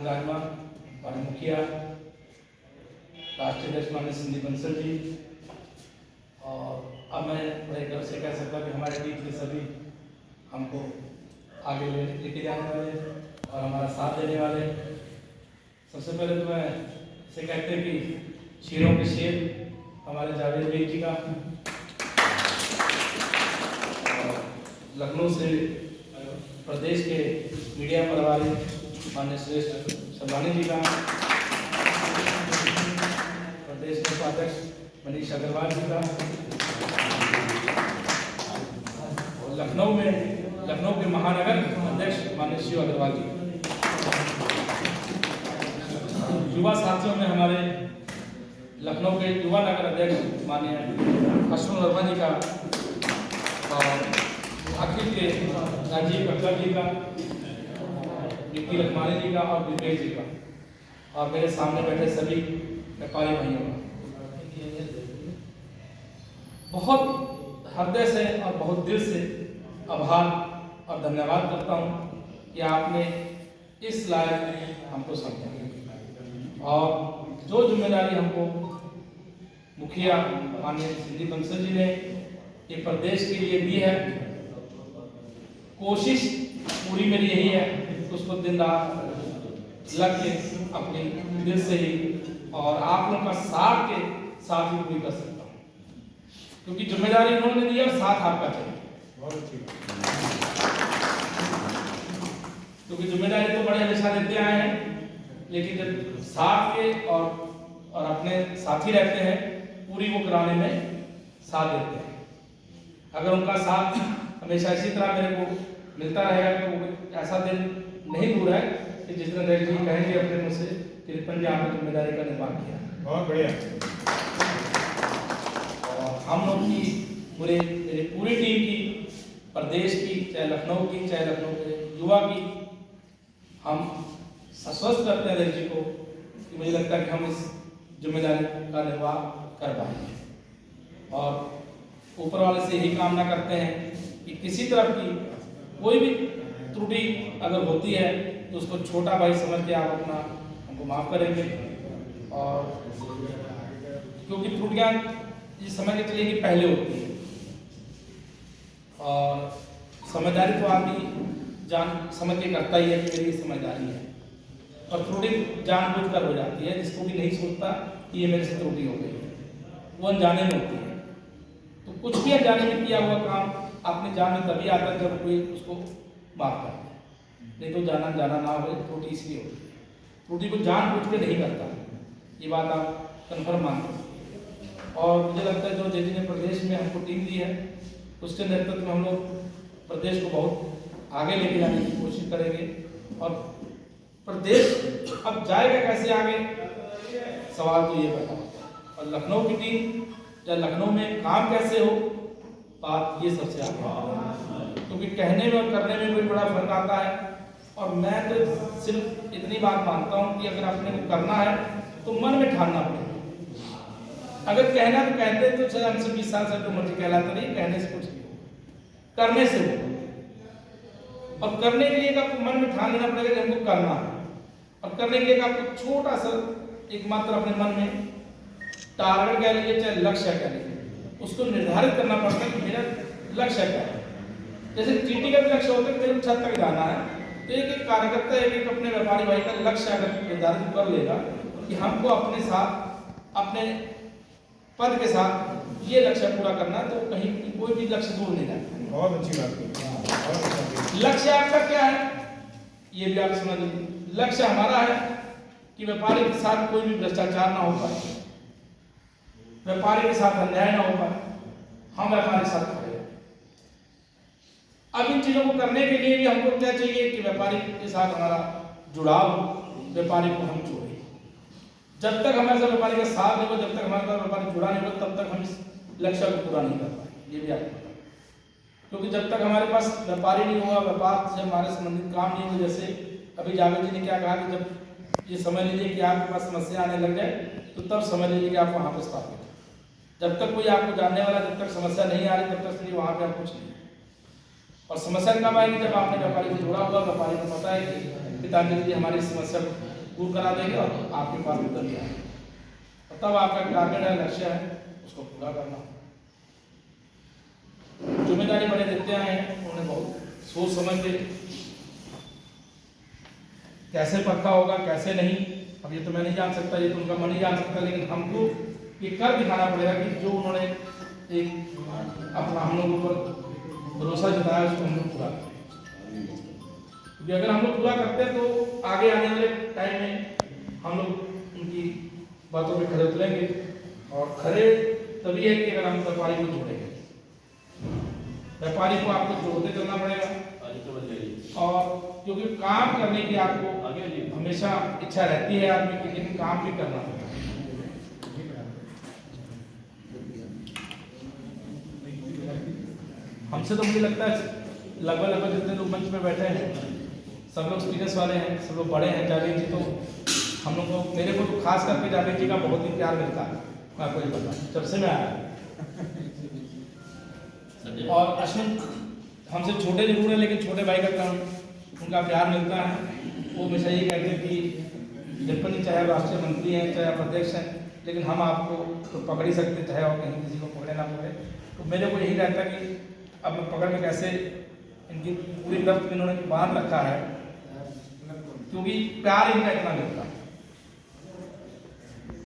विराजमान हमारे मुखिया राष्ट्रीय अध्यक्ष माननीय संदीप बंसल जी, और अब मैं बड़े गर्व से कह सकता हूँ कि हमारे टीम के सभी हमको आगे लेके जाने वाले और हमारा साथ देने वाले। सबसे पहले तो मैं इसे कहते हैं कि शेरों के शेर हमारे जावेद भाई जी का, लखनऊ से प्रदेश के मीडिया प्रभारी माननीय सुरेश सबानी जी का, प्रदेश के उपाध्यक्ष मनीष अग्रवाल जी का, और लखनऊ के महानगर अध्यक्ष माननीय शिव अग्रवाल जी। युवा साथियों में हमारे लखनऊ के युवा नगर अध्यक्ष माननीय अश्विन वर्मा जी का, और अखिल के राजीव कक्कर जी का, विक्की लखमानी जी का और विवेक जी का, और मेरे सामने बैठे सभी व्यापारी भाइयों का बहुत हृदय से और बहुत दिल से आभार और धन्यवाद करता हूं कि आपने इस लायक हमको समझा और जो जिम्मेदारी हमको मुखिया माननीय संदीप बंसल जी ने ये प्रदेश के लिए दी है, कोशिश पूरी मेरी यही है उसको दिन रात लग के अपने दिल से ही और आप लोगों का साथ के साथ ही पूरी कर सकता हूँ, क्योंकि जिम्मेदारी उन्होंने दी और साथ आपका चाहिए। क्योंकि जिम्मेदारी तो बड़े हमेशा देते आए हैं, लेकिन जब साथ के और अपने साथी रहते हैं पूरी वो कराने में साथ देते हैं। अगर उनका साथ हमेशा इसी तरह मेरे को मिलता रहेगा तो ऐसा दिन नहीं दूर है कि जिस दिन जी कहेंगे अपने मुँह से कि रिपन जी आपने जिम्मेदारी का निर्वाह किया। बहुत बढ़िया। और हम लोग की मेरी पूरी टीम की, प्रदेश की, चाहे लखनऊ की, चाहे लखनऊ के युवा की, हम आश्वस्त करते हैं जी को कि मुझे लगता है कि हम इस जिम्मेदारी का निर्वाह कर पाएंगे, और ऊपर वाले से यही कामना करते हैं कि किसी तरह की कोई भी त्रुटि अगर होती है तो उसको छोटा भाई समझ के आप अपना हमको माफ करेंगे। और क्योंकि त्रुटियां जिस समझ के चलेगी पहले होती है, और समझदारी तो आदमी जान समझ के करता ही है कि मेरी समझदारी है, और त्रुटि जानबूझकर हो जाती है जिसको भी नहीं सोचता कि ये मेरे से त्रुटि हो गई है, वो अनजाने में होती है। तो कुछ भी अनजाने में किया हुआ काम अपने जान में तभी आता है जब कोई उसको माफ करता है, नहीं तो जाना ना हो त्रुटि इसलिए होती है। त्रुटि को जानबूझ के नहीं करता, ये बात आप कन्फर्म मानते हैं। और मुझे लगता है जो जी ने प्रदेश में हमको टीम दी है उसके नेतृत्व में हम लोग प्रदेश को बहुत आगे लेके जाने की कोशिश करेंगे। और प्रदेश अब जाएगा कैसे आगे, सवाल तो ये पैदा होता है। और लखनऊ की टीम या लखनऊ में काम कैसे हो, बात ये सबसे आगे, क्योंकि कहने में और करने में कोई बड़ा फर्क आता है। और मैं तो सिर्फ इतनी बात मानता हूँ कि अगर अपने को करना है तो मन में ठानना पड़ेगा। अगर कहना तो कहते तो चाहे हमसे 20 साल से जो मर्जी कहलाता नहीं, कहने से कुछ नहीं, करने से हो। और करने के लिए आपको मन में ठान लेना पड़ेगा कि हमको करना है, और करने के लिए आपको छोटा सा एक मात्र अपने मन में टारगेट कह लीजिए चाहे लक्ष्य कह लीजिए, उसको निर्धारित करना पड़ता है कि मेरा लक्ष्य क्या है। जैसे चीटी का भी लक्ष्य होता है कि मेरे छत तक जाना है, तो एक कार्यकर्ता एक अपने व्यापारी भाई का लक्ष्य अगर निर्धारित कर लेगा कि हमको अपने साथ अपने पद के साथ ये लक्ष्य पूरा करना है, तो कहीं कोई भी लक्ष्य दूर नहीं जाता। बहुत अच्छी बात है। लक्ष्य आपका क्या है ये भी आप समझ लीजिए। लक्ष्य हमारा है कि व्यापारी के साथ कोई भी भ्रष्टाचार ना हो पाए, व्यापारी के साथ अन्याय ना हो पाए, हम व्यापारी के साथ खड़े हैं। अब इन चीजों को करने के लिए भी हमको क्या चाहिए कि व्यापारी के साथ हमारा जुड़ाव, व्यापारी को हम जोड़े। जब तक हमारे साथ व्यापारी का साथ नहीं हो, जब तक हमारे साथ व्यापारी जुड़ा नहीं हो, तब तक हम इस लक्ष्य को पूरा नहीं कर पाए, ये भी आपको पता है। क्योंकि जब तक हमारे पास व्यापारी नहीं होगा, व्यापार से हमारे संबंधित काम नहीं होगा, जैसे अभी जावेद जी ने क्या कहा कि जब ये समझ लीजिए कि आपके पास समस्या आने लग जाए तो तब समझ लीजिए कि आप वहाँ पर स्थापित हैं। जब तक कोई आपको जानने वाला, जब तक समस्या नहीं आ रही, तब तक नहीं वहाँ पे आप कुछ नहीं। और समस्या कब आएगी, जब आपने व्यापारी से जुड़ा हुआ, व्यापारी को पता है कि पितांजलि जी हमारी समस्या दूर करा देंगे और आपके पास उत्तर भी आएगा, और तब आपका टारगेट है, लक्ष्य है, उसको पूरा करना। जिम्मेदारी बड़े देते आए हैं, उन्होंने बहुत सोच समझ के कैसे पक्का होगा कैसे नहीं, अब ये तो मैं नहीं जान सकता, ये तो उनका मन नहीं जान सकता, लेकिन हमको ये कर दिखाना पड़ेगा कि जो उन्होंने एक अपना हम लोगों पर भरोसा जताया उसको हम लोग पूरा करें। क्योंकि अगर हम लोग पूरा करते हैं तो आगे आने वाले टाइम में हम लोग उनकी बातों पे खड़े उतरेंगे, और खड़े तभी है कि अगर हम व्यापारी को जोड़ेंगे। व्यापारी को आपको जोड़ते चलना पड़ेगा, और क्योंकि काम करने की आपको हमेशा इच्छा रहती है आदमी की, लेकिन काम भी करना पड़ेगा। हमसे तो मुझे लगता है लगभग जितने लोग मंच में बैठे हैं सब लोग एक्सपीरियंस वाले हैं, सब लोग बड़े हैं। जावेद जी तो हम लोग को, मेरे को तो खास करके जावेद जी का बहुत ही प्यार मिलता है, मैं आपको ये बता जब से मैं आया। और अश्विन हमसे छोटे जरूर है, लेकिन छोटे भाई का काम उनका प्यार मिलता है। वो हमेशा ये कहते हैं कि जब चाहे राष्ट्रीय मंत्री हैं चाहे अध्यक्ष हैं, लेकिन हम आपको तो पकड़ ही सकते, चाहे और कहीं किसी को पकड़े ना पकड़े। तो मेरे को यही रहता कि अब मैं पकड़ में कैसे इनकी पूरी गिरफ्त इन्होंने बांध रखा है, क्योंकि प्यार इनका इतना मिलता है।